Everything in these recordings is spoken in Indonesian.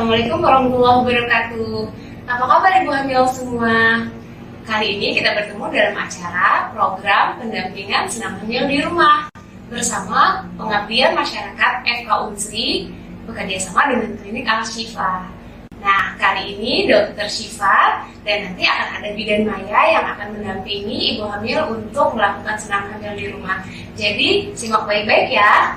Assalamualaikum warahmatullahi wabarakatuh. Apa kabar ibu hamil semua? Kali ini kita bertemu dalam acara program pendampingan senam hamil di rumah bersama Pengabdian Masyarakat FK Unsri bekerjasama dengan Klinik Al-Shifa. Nah, kali ini Dr. Shifa dan nanti akan ada Bidan Maya yang akan mendampingi ibu hamil untuk melakukan senam hamil di rumah. Jadi, simak baik-baik ya.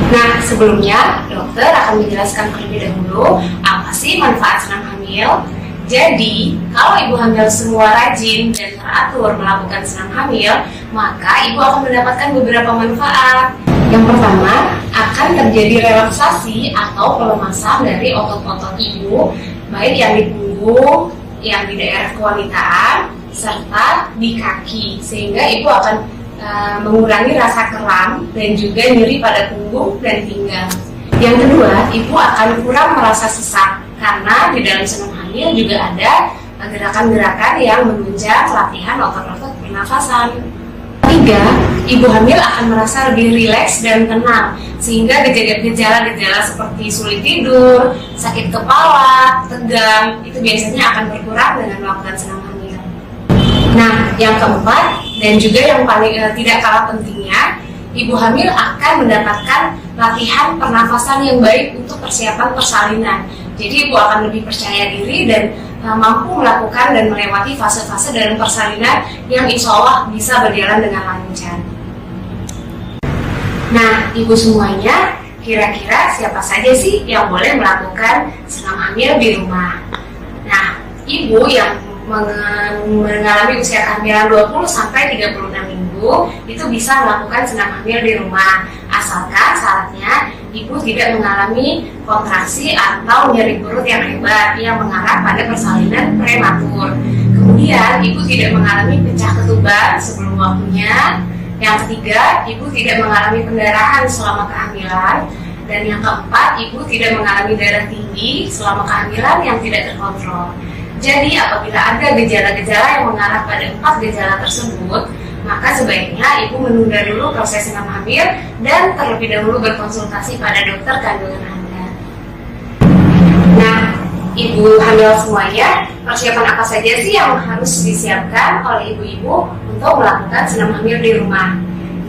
Nah, sebelumnya dokter akan menjelaskan terlebih dahulu apa sih manfaat senam hamil. Jadi, kalau ibu hamil semua rajin dan teratur melakukan senam hamil, maka ibu akan mendapatkan beberapa manfaat. Yang pertama, akan terjadi relaksasi atau pelemasan dari otot-otot ibu, baik yang di punggung, yang di daerah kewanitaan, serta di kaki, sehingga ibu akan mengurangi rasa kram dan juga nyeri pada punggung dan pinggang. Yang kedua, ibu akan kurang merasa sesak karena di dalam senam hamil juga ada gerakan-gerakan yang menunjang latihan otot-otot pernafasan. Ketiga, ibu hamil akan merasa lebih rileks dan tenang sehingga gejala-gejala seperti sulit tidur, sakit kepala, tegang itu biasanya akan berkurang dengan melakukan senam hamil. Nah, yang keempat dan juga yang paling tidak kalah pentingnya, ibu hamil akan mendapatkan latihan pernafasan yang baik untuk persiapan persalinan. Jadi ibu akan lebih percaya diri dan mampu melakukan dan melewati fase-fase dalam persalinan yang insya Allah bisa berjalan dengan lancar. Nah, ibu semuanya, kira-kira siapa saja sih yang boleh melakukan senam hamil di rumah? Nah, ibu yang mengalami usia kehamilan 20 sampai 36 minggu itu bisa melakukan senam hamil di rumah, asalkan syaratnya ibu tidak mengalami kontraksi atau nyeri perut yang hebat yang mengarah pada persalinan prematur. Kemudian ibu tidak mengalami pecah ketuban sebelum waktunya. Yang ketiga, ibu tidak mengalami pendarahan selama kehamilan. Dan yang keempat, ibu tidak mengalami darah tinggi selama kehamilan yang tidak terkontrol. Jadi apabila ada gejala-gejala yang mengarah pada 4 gejala tersebut, maka sebaiknya ibu menunda dulu proses senam hamil dan terlebih dahulu berkonsultasi pada dokter kandungan Anda. Nah, ibu hamil semuanya, persiapan apa saja sih yang harus disiapkan oleh ibu-ibu untuk melakukan senam hamil di rumah?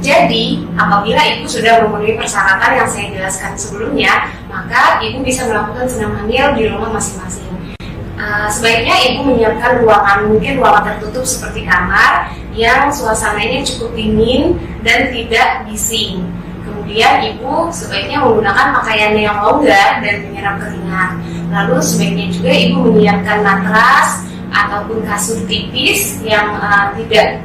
Jadi, apabila ibu sudah memenuhi persyaratan yang saya jelaskan sebelumnya, maka ibu bisa melakukan senam hamil di rumah masing-masing. Sebaiknya ibu menyiapkan ruangan, mungkin ruangan tertutup seperti kamar yang suasananya cukup dingin dan tidak bising. Kemudian ibu sebaiknya menggunakan pakaian yang longgar dan menyerap keringat. Lalu sebaiknya juga ibu menyiapkan matras ataupun kasur tipis yang tidak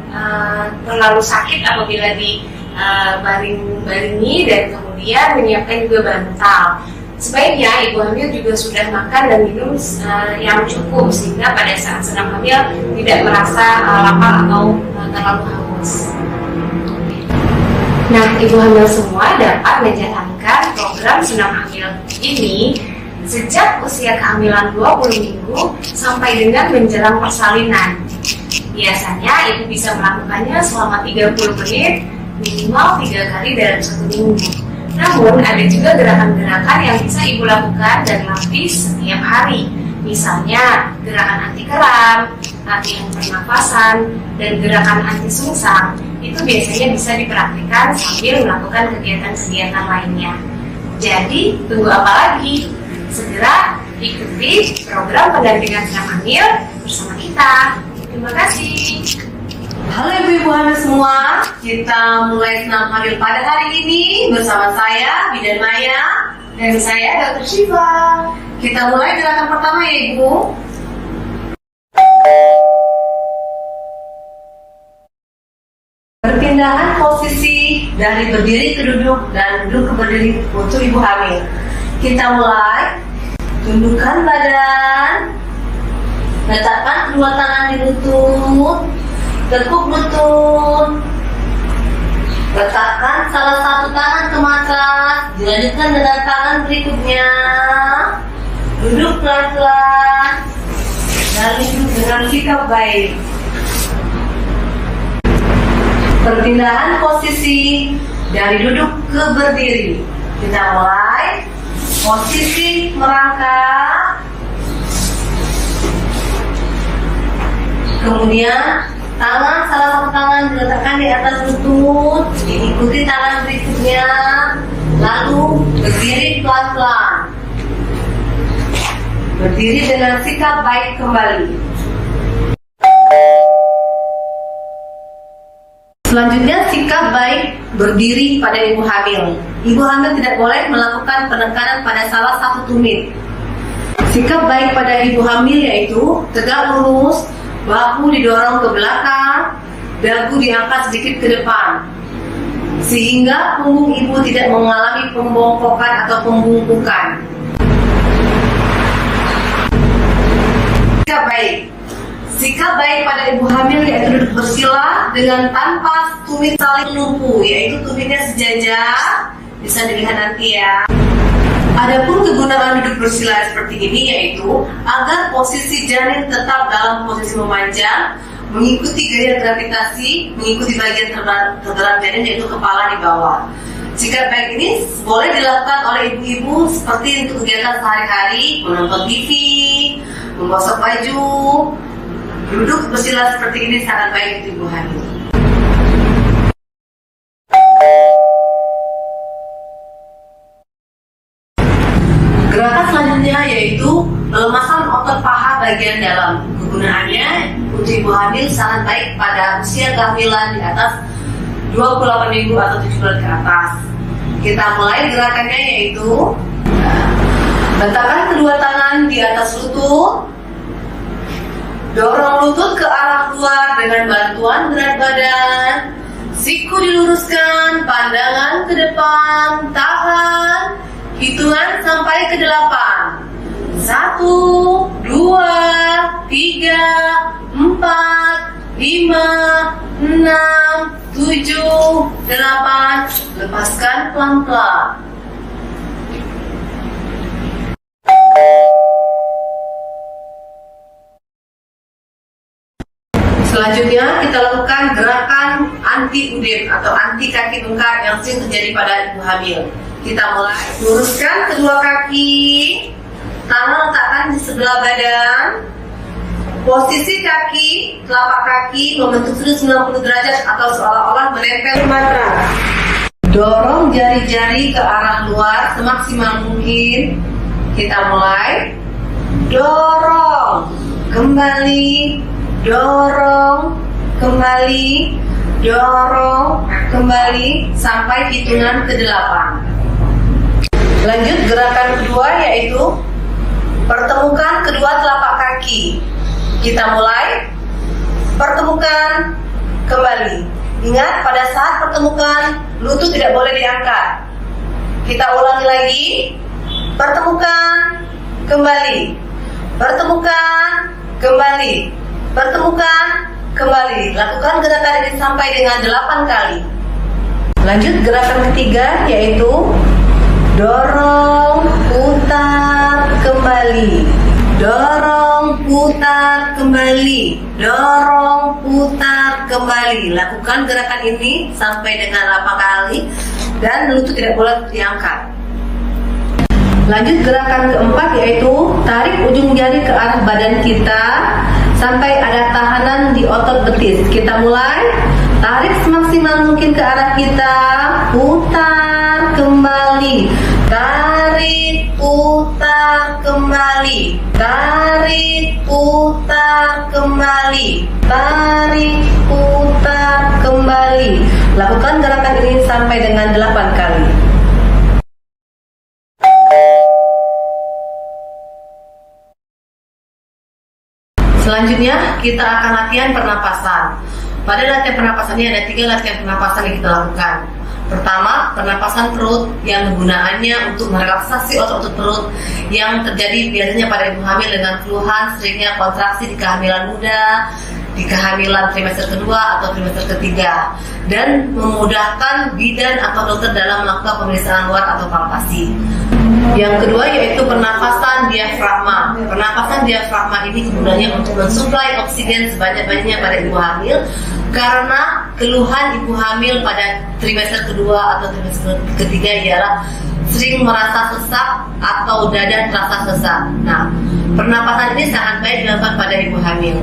terlalu sakit apabila dibaringi, dan kemudian menyiapkan juga bantal. Sebaiknya ibu hamil juga sudah makan dan minum yang cukup sehingga pada saat senam hamil tidak merasa lapar atau terlalu haus. Nah, ibu hamil semua dapat menjalankan program senam hamil ini sejak usia kehamilan 20 minggu sampai dengan menjelang persalinan. Biasanya ibu bisa melakukannya selama 30 menit minimal 3 kali dalam 1 minggu. Namun ada juga gerakan-gerakan yang bisa ibu lakukan dan latih setiap hari. Misalnya gerakan anti kram, latihan pernafasan, dan gerakan anti sungsang. Itu biasanya bisa dipraktikkan sambil melakukan kegiatan-kegiatan lainnya. Jadi tunggu apa lagi? Segera ikuti program pendampingan senam hamil bersama kita. Terima kasih. Halo ibu-ibu hamil semua, kita mulai senam hamil pada hari ini bersama saya, Bidan Maya, Dan saya Dr. Shifa. Kita mulai gerakan pertama ya ibu. Perpindahan posisi dari berdiri ke duduk dan duduk ke berdiri untuk ibu hamil. Kita mulai, tundukkan badan, letakkan kedua tangan di lutut, tekuk lutut, letakkan salah satu tangan ke mata, dilanjutkan dengan tangan berikutnya, duduk pelan-pelan, dan duduk dengan sikap baik. Perpindahan posisi dari duduk ke berdiri. Kita mulai. Posisi merangkak. Kemudian salah satu tangan diletakkan di atas lutut, diikuti tangan berikutnya, lalu berdiri pelan-pelan. Berdiri dengan sikap baik kembali. Selanjutnya, sikap baik berdiri pada ibu hamil. Ibu hamil tidak boleh melakukan penekanan pada salah satu tumit. Sikap baik pada ibu hamil yaitu tegak lurus, bahu didorong ke belakang, dagu diangkat sedikit ke depan, sehingga punggung ibu tidak mengalami pembongkokan atau pembungkukan. Sikap baik. Sikap baik pada ibu hamil yaitu duduk bersila dengan tanpa tumit saling menumpu, yaitu tumitnya sejajar, bisa dilihat nanti ya. Adapun kegunaan duduk bersila seperti ini yaitu agar posisi janin tetap dalam posisi memanjang, mengikuti gaya gravitasi, mengikuti bagian terberat janin yaitu kepala di bawah. Sikap baik ini boleh dilakukan oleh ibu-ibu seperti untuk kegiatan sehari-hari, menonton TV, menggosok baju. Duduk bersila seperti ini sangat baik untuk ibu hamil. Gerakan selanjutnya yaitu pelemasan otot paha bagian dalam. Kegunaannya untuk ibu hamil sangat baik pada usia kehamilan di atas 28 minggu atau 7 bulan ke atas. Kita mulai gerakannya yaitu letakkan kedua tangan di atas lutut, dorong lutut ke arah luar dengan bantuan berat badan, siku diluruskan, pandangan ke depan, tahan. Hitungan sampai ke 8. 1, 2, 3, 4, 5, 6, 7, 8. Lepaskan pelan-pelan. Selanjutnya kita lakukan gerakan anti udem atau anti kaki bengkak yang sering terjadi pada ibu hamil. Kita mulai, luruskan kedua kaki, tangan letakkan di sebelah badan, posisi kaki, telapak kaki membentuk sudut 90 derajat atau seolah-olah menempel matras. Dorong jari-jari ke arah luar semaksimal mungkin. Kita mulai, dorong, kembali, dorong, kembali, dorong, kembali, sampai hitungan ke-8. Lanjut gerakan kedua yaitu pertemukan kedua telapak kaki. Kita mulai, pertemukan, kembali. Ingat pada saat pertemukan, lutut tidak boleh diangkat. Kita ulangi lagi, pertemukan, kembali, pertemukan, kembali, pertemukan, kembali. Lakukan gerakan ini sampai dengan 8 kali. Lanjut gerakan ketiga yaitu dorong, putar, kembali, dorong, putar, kembali, dorong, putar, kembali. Lakukan gerakan ini sampai dengan 8 kali dan lutut tidak boleh diangkat. Lanjut gerakan keempat yaitu tarik ujung jari ke arah badan kita sampai ada tahanan di otot betis. Kita mulai, tarik semaksimal mungkin ke arah kita, putar, kembali, tarik, putar, kembali, tarik, putar, kembali, tarik, putar, kembali. Lakukan gerakan ini sampai dengan 8 kali. Selanjutnya kita akan latihan pernapasan. Pada latihan pernapasan ini ada 3 latihan pernapasan yang kita lakukan. Pertama, pernapasan perut yang kegunaannya untuk merelaksasi otot-otot perut yang terjadi biasanya pada ibu hamil dengan keluhan seringnya kontraksi di kehamilan muda, di kehamilan trimester kedua atau trimester ketiga, dan memudahkan bidan atau dokter dalam melakukan pemeriksaan luar atau palpasi. Yang kedua yaitu pernapasan diafragma. Pernapasan diafragma ini gunanya untuk mensuplai oksigen sebanyak-banyaknya pada ibu hamil karena keluhan ibu hamil pada trimester kedua atau trimester ketiga ialah sering merasa sesak atau dada terasa sesak. Nah, pernapasan ini sangat baik dilakukan pada ibu hamil.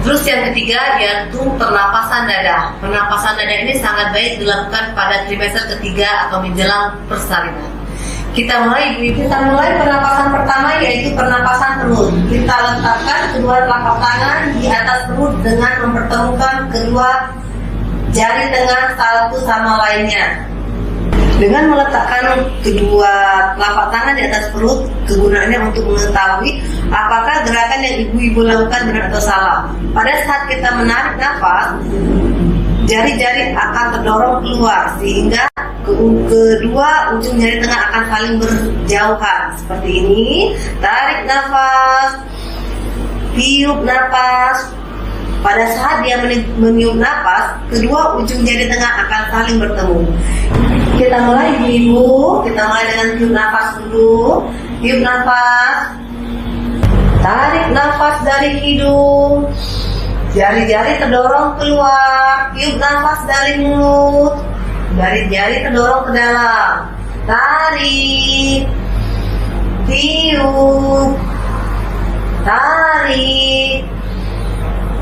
Terus yang ketiga yaitu pernapasan dada. Pernapasan dada ini sangat baik dilakukan pada trimester ketiga atau menjelang persalinan. Kita mulai pernapasan pertama yaitu pernapasan perut. Kita letakkan kedua telapak tangan di atas perut dengan mempertemukan kedua jari tengah satu sama lainnya. Dengan meletakkan kedua telapak tangan di atas perut, kegunaannya untuk mengetahui apakah gerakan yang ibu-ibu lakukan benar atau salah. Pada saat kita menarik nafas, jari-jari akan terdorong keluar sehingga kedua ujung jari tengah akan saling berjauhan. Seperti ini, tarik nafas, tiup nafas. Pada saat dia meniup nafas, kedua ujung jari tengah akan saling bertemu. Kita mulai ibu-ibu, kita mulai dengan tiup nafas dulu. Tiup nafas, tarik nafas dari hidung, jari-jari terdorong keluar. Tiup nafas dari mulut, jari-jari terdorong ke dalam. Tarik, tiup, tarik,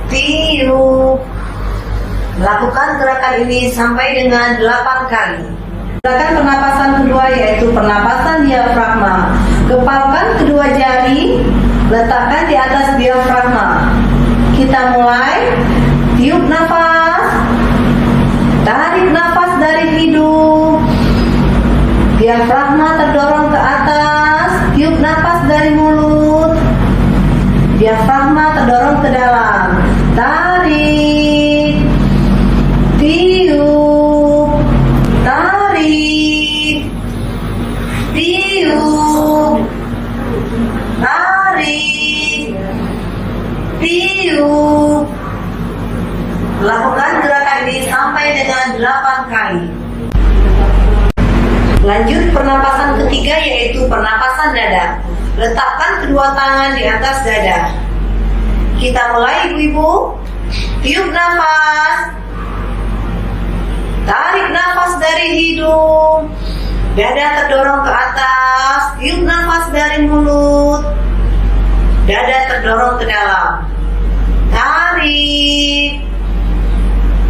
tiup. Lakukan gerakan ini sampai dengan 8 kali. Gerakan pernapasan kedua yaitu pernapasan diafragma. Kepalkan kedua jari, letakkan di atas diafragma. Kita mulai. Tiup nafas, tarik nafas dari hidung, diafragma terdorong ke atas. Tiup nafas dari mulut, diafragma terdorong ke dalam. Tarik, tiup, tarik, tiup, tarik, tiup. Lakukan gerakan ini sampai dengan 8 kali. Lanjut pernapasan ketiga yaitu pernapasan dada. Letakkan kedua tangan di atas dada. Kita mulai ibu-ibu. Tiup nafas, tarik nafas dari hidung, dada terdorong ke atas. Tiup nafas dari mulut, dada terdorong ke dalam. Tarik,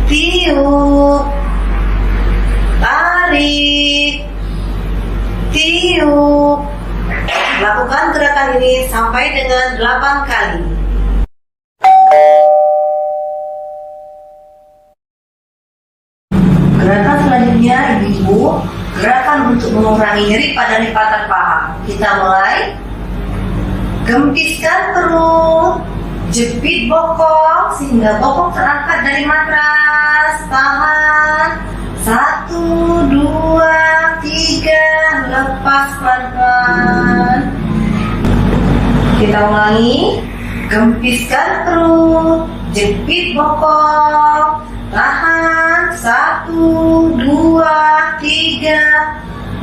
tiup, tarik, tiup. Lakukan gerakan ini sampai dengan 8 kali. Gerakan selanjutnya ibu-ibu, gerakan untuk mengurangi nyeri pada lipatan paha. Kita mulai. Gempiskan perut, jepit bokong sehingga bokong terangkat dari matras. Tahan. 1, 2, 3, lepas pelan-pelan. Kita ulangi. Gempiskan perut, jepit bokong, tahan. 1, 2, 3,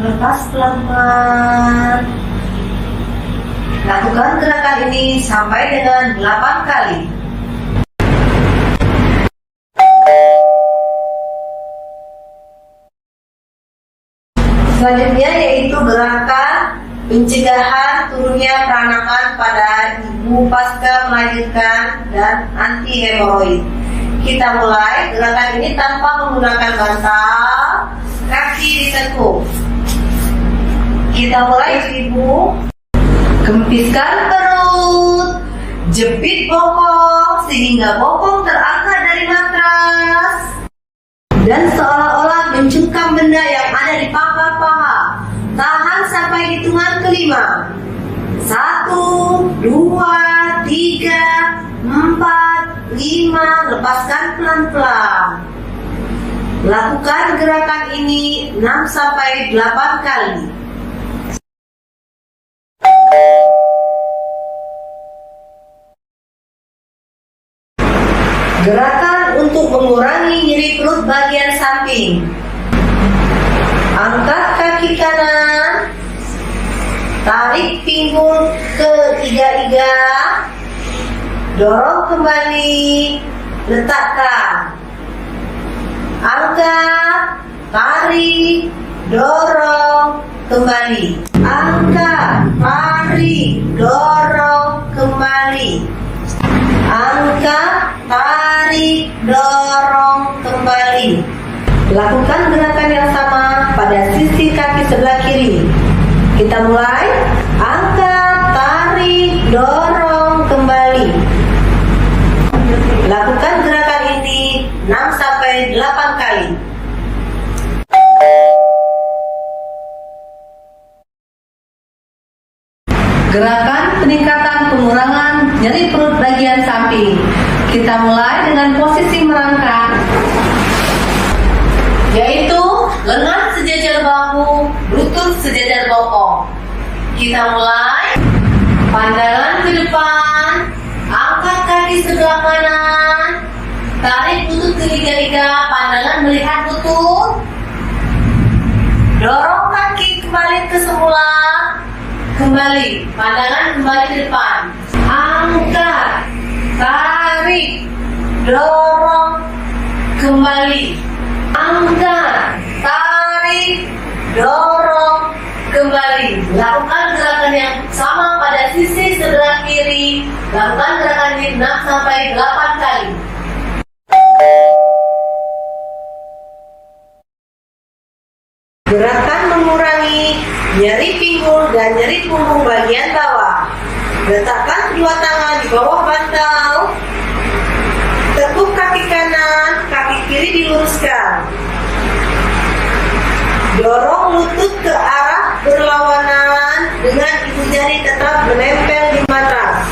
lepas pelan-pelan. Lakukan gerakan ini sampai dengan 8 kali. Selanjutnya yaitu gerakan pencegahan turunnya peranakan pada ibu pasca melahirkan dan anti hemoroid. Kita mulai gerakan ini tanpa menggunakan bantal, kaki ditekuk. Kita mulai ibu. Gempiskan perut, jepit bokong sehingga bokong terangkat dari matras dan seolah-olah mencungkam benda yang ada di pangkal paha. Tahan sampai hitungan kelima. 1, 2, 3, 4, 5. Lepaskan pelan-pelan. Lakukan gerakan ini 6 sampai 8 kali. Gerakan untuk mengurangi nyeri perut bagian samping. Angkat kaki kanan, tarik pinggung ke iga-iga, dorong kembali, letakkan. Angkat, tarik, dorong, kembali. Angkat, tarik, dorong, kembali. Angkat, tarik, dorong, kembali. Lakukan gerakan yang sama pada sisi kaki sebelah kiri. Kita mulai. Angkat, tarik, dorong, kembali. Lakukan gerakan ini 6-8 kali. Gerakan peningkatan pengurangan nyeri perut bagian samping. Kita mulai dengan posisi merangkak, yaitu lengan sejajar bahu, lutut sejajar bokong. Kita mulai. Pandangan ke depan, angkat kaki sebelah kanan, tarik lutut ke liga-liga, pandangan melihat lutut. Dorong kaki kembali ke semula. Kembali, pandangan kembali ke depan. Angkat, tarik, dorong, kembali. Angkat, tarik, dorong, kembali. Lakukan gerakan yang sama pada sisi sebelah kiri. Lakukan gerakan ini 6-8 kali. Gerakan mengurangi nyeri pinggul dan nyeri punggung bagian bawah. Letakkan kedua tangan di bawah bantal. Tekuk kaki kanan, kaki kiri diluruskan. Dorong lutut ke arah berlawanan dengan ibu jari tetap menempel di matras.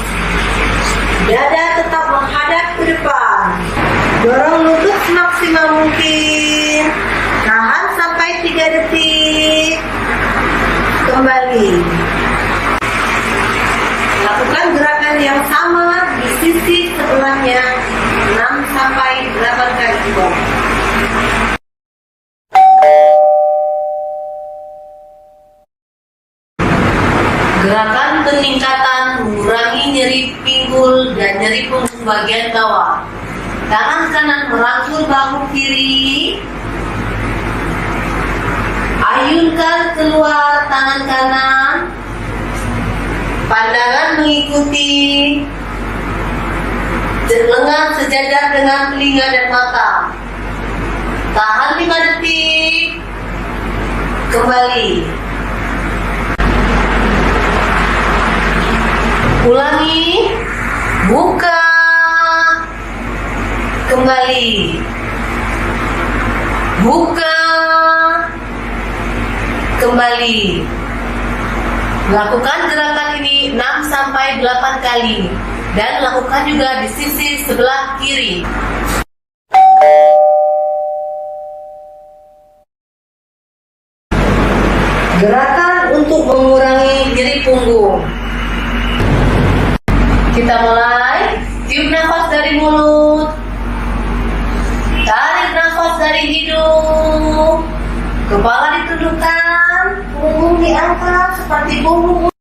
Dada tetap menghadap ke depan. Dorong lutut semaksimal mungkin. Tahan sampai 3 detik. Kembali. Lakukan gerakan yang sama di sisi sebelahnya 6-8 kali juga. Gerakan peningkatan mengurangi nyeri pinggul dan nyeri punggung bagian bawah. Tangan kanan merangkul bahu kiri. Ayunkan keluar tangan kanan. Pandangan mengikuti. Lengan sejajar dengan telinga dan mata. Tahan 5 detik. Kembali. Ulangi. Buka. Kembali. Buka. Kembali. Lakukan gerakan ini 6-8 kali. Dan lakukan juga di sisi sebelah kiri. Gerakan untuk mengurangi nyeri punggung. Kita mulai. Tiup nafas dari mulut. Tarik nafas dari hidung. Kepala ditundukkan. Punggung diangkat seperti punggung.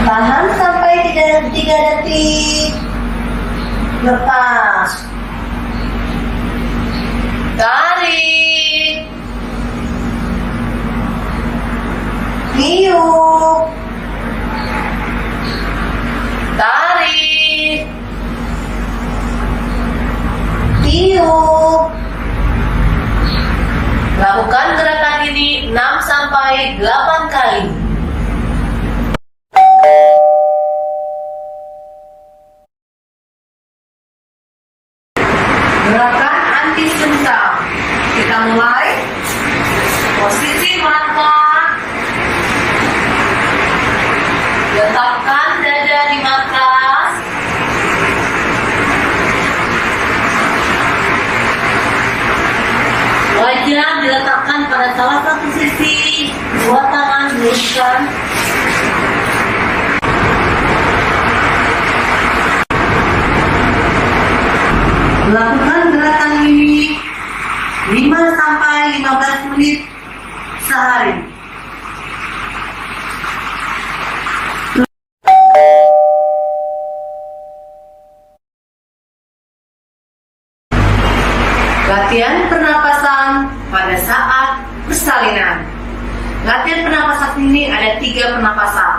Tahan sampai 3 detik. Lepas. Tarik. Tiup. Tarik. Tiup. Lakukan gerakan ini 6-8 kali. Gerakan anti sungsang. Kita mulai. Posisi merangkak. Letakkan dada di matras. Wajah diletakkan pada salah satu sisi. Dua tangan diluruskan. Lakukan gerakan ini 5-15 menit sehari. Latihan pernapasan pada saat persalinan. Latihan pernapasan ini ada 3 pernapasan.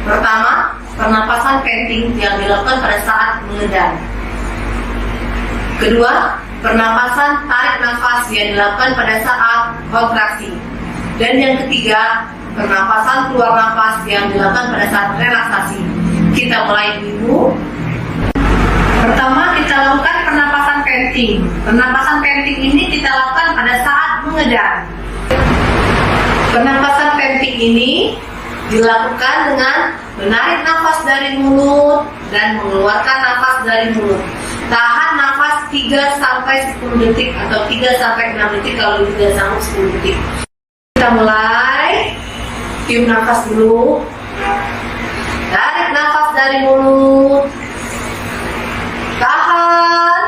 Pertama, pernapasan panting yang dilakukan pada saat mengendam. Kedua, pernapasan tarik nafas yang dilakukan pada saat kontraksi. Dan yang ketiga, pernapasan keluar nafas yang dilakukan pada saat relaksasi. Kita mulai dulu. Pertama, kita lakukan pernapasan panting. Pernapasan panting ini kita lakukan pada saat mengedam. Pernapasan panting ini dilakukan dengan menarik nafas dari mulut dan mengeluarkan nafas dari mulut. Tahan nafas 3-10 detik atau 3-6 detik kalau tidak sanggup 10 detik. Kita mulai. Tiup nafas dulu. Tarik nafas dari mulut. Tahan.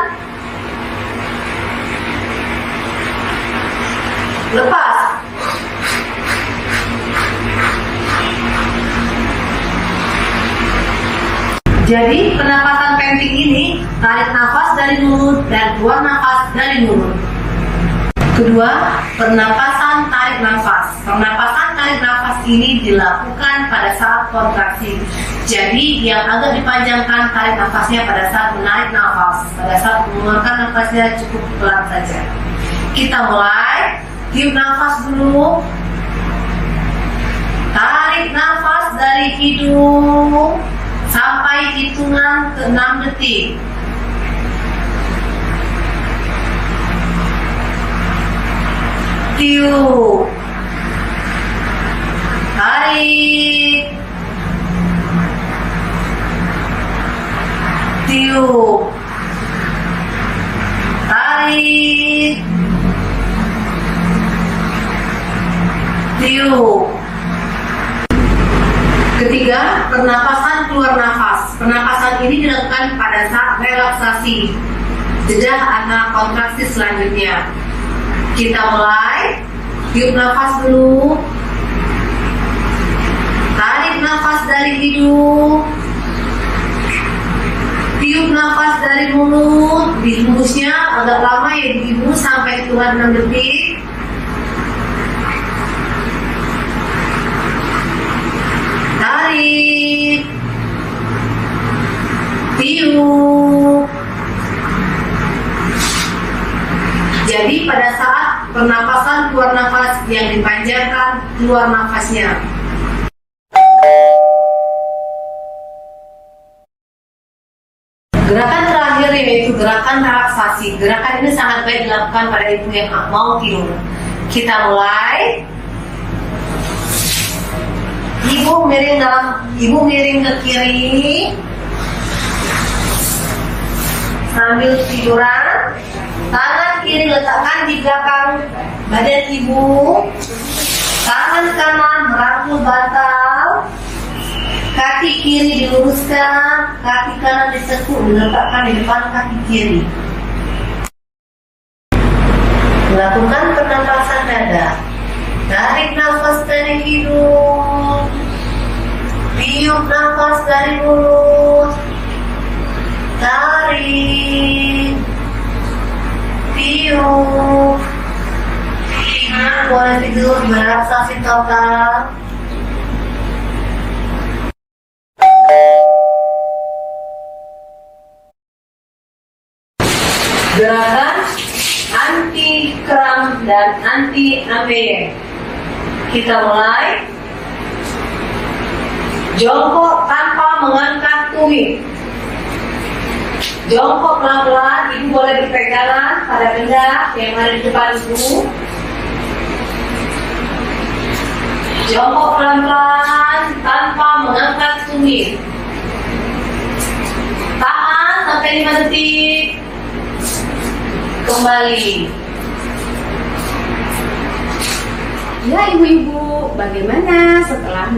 Lepas. Jadi pernapasan panting ini tarik nafas dari mulut dan buang nafas dari mulut. Kedua, pernapasan tarik nafas. Pernapasan tarik nafas ini dilakukan pada saat kontraksi. Jadi yang agak dipanjangkan tarik nafasnya pada saat menarik nafas. Pada saat mengeluarkan nafasnya cukup pelan saja. Kita mulai. Tiup nafas dulu. Tarik nafas dari hidung sampai hitungan ke 6 detik. Tiup. Tarik. Tiup. Tarik. Tiup. Ketiga, pernapasan keluar nafas. Pernapasan ini dilakukan pada saat relaksasi. Jeda antara kontraksi selanjutnya. Kita mulai. Tiup nafas dulu. Tarik nafas dari hidung. Tiup nafas dari mulut. Dihembusnya agak lama ya, dihembus sampai keluar 6 detik. Tarik. Tiup. Jadi pada saat pernapasan keluar nafas yang dipanjangkan keluar nafasnya. Gerakan terakhir yaitu gerakan relaksasi. Gerakan ini sangat baik dilakukan pada ibu yang mau tidur. Kita mulai. Ibu miring ke kiri sambil tiduran. Tangan kiri letakkan di belakang badan ibu. Tangan kanan merangkul bantal. Kaki kiri diluruskan, kaki kanan ditekuk diletakkan di depan kaki kiri. Lakukan pernapasan dada. Tarik nafas dari hidung. Tiup nafas dari mulut. Tarik. Tiup. Boleh tidur relaksasi total. Gerakan anti kram dan anti ambeien. Kita mulai. Jongkok tanpa mengangkat tumit. Jongkok pelan-pelan, ibu boleh berpegangan pada benda yang ada di depan ibu. Jongkok pelan-pelan tanpa mengangkat tumit. Tahan sampai 5 detik. Kembali. Ya ibu-ibu, bagaimana setelah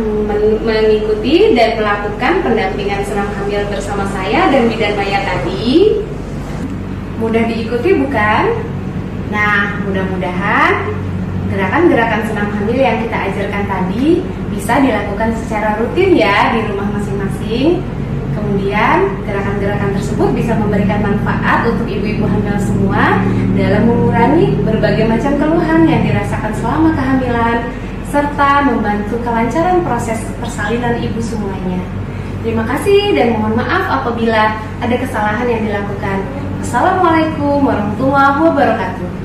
mengikuti dan melakukan pendampingan senam hamil bersama saya dan Bidan Maya tadi? Mudah diikuti bukan? Nah, mudah-mudahan gerakan-gerakan senam hamil yang kita ajarkan tadi bisa dilakukan secara rutin ya di rumah masing-masing. Kemudian gerakan-gerakan tersebut bisa memberikan manfaat untuk ibu-ibu hamil semua dalam mengurangi berbagai macam keluhan yang dirasakan selama kehamilan, serta membantu kelancaran proses persalinan ibu semuanya. Terima kasih dan mohon maaf apabila ada kesalahan yang dilakukan. Assalamualaikum warahmatullahi wabarakatuh.